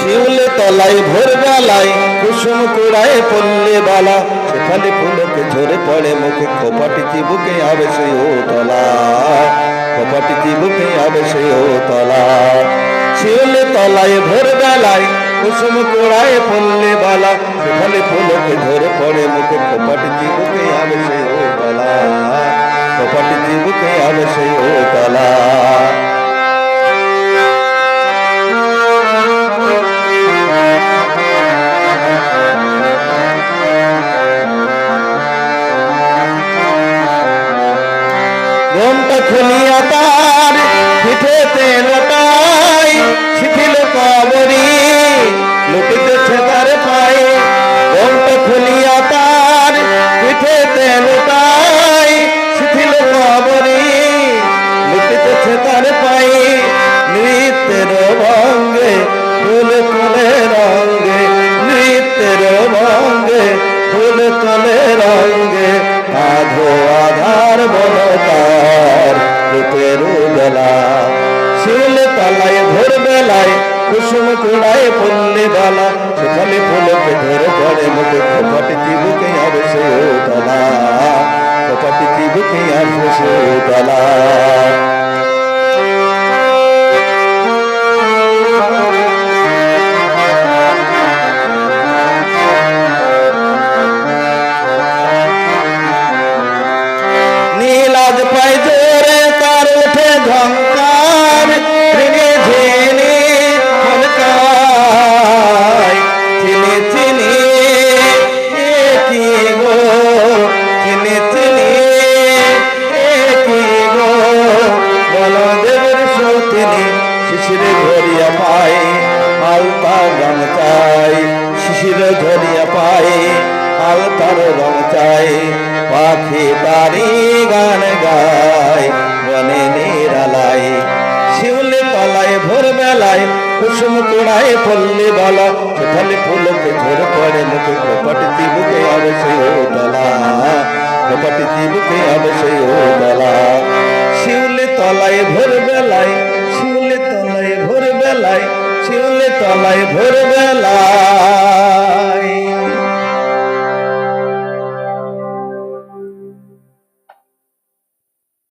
শিউলে তলায় ভোর বেলায় কুসুম কুড়ায় পড়লে বালা সেখানে ফুলকে ঝরে পড়ে মুখে খোপাটি চিবুকে আবে সেই ও তলা খোপাটি চিবুকে আবে সেই ও তলা শিউলে তলায় ভোর বেলায় কুসুম কুড়ায় পড়লে বালা সেখানে ফুলকে ঝরে পড়ে মুখে খোপাটি চিবুকে আবে সেই ও তলা খোপাটি চিবুকে আবে সেই ও তলা ঘোমটা খুলিয়া তার পিঠেতে লোটাই শিথিল কবরী লুটিতেছে তার পায়ে ঘোমটা খুলিয়া তার পিঠেতে লোটাই শিথিল কবরী লুটিতেছে তার পায়ে নৃত্যের ভঙ্গে ফুল তোলে রঙ্গে নৃত্যের ভঙ্গে ফুল তোলে রঙ্গে আধো আধার বনতার রূপের বেলা শিউলে তলায় ভোর বেলায় কুসুম কুড়ায় পড়লে বালা সেখানে ফুলকে ধরে পড়ে মুখে খোপাটি চিবুকে আর সে তলা খোপাটি চিবুকে আর সে তলা নীলাজ পায় জোরে তার উঠে ঝঙ্কার ঝিনে ঝিনে ফলকায় চিনি চিনি কি গো চিনি চিনি কি গো বলদেবের সৌতিনি শিশিরে ঝরিয়া পায় আলতার রং চাই শিশিরে ঝরিয়া পায় আলতার রং চাই পাখি তারি গান গায় বনে নিরালায় শিউলে তলায় ভোর বেলায় কুসুম কুড়ায় পড়লে বালা সেখানে ফুলকে ঝরে পড়ে মুখে খোপাটি চিবুকে আবে সেই ও তলা খোপাটি চিবুকে আবে সেই ও তলা শিউলে তলায় ভোর বেলায় শিউলে তলায় ভোর বেলায় শিউলে তলায় ভোর বেলায়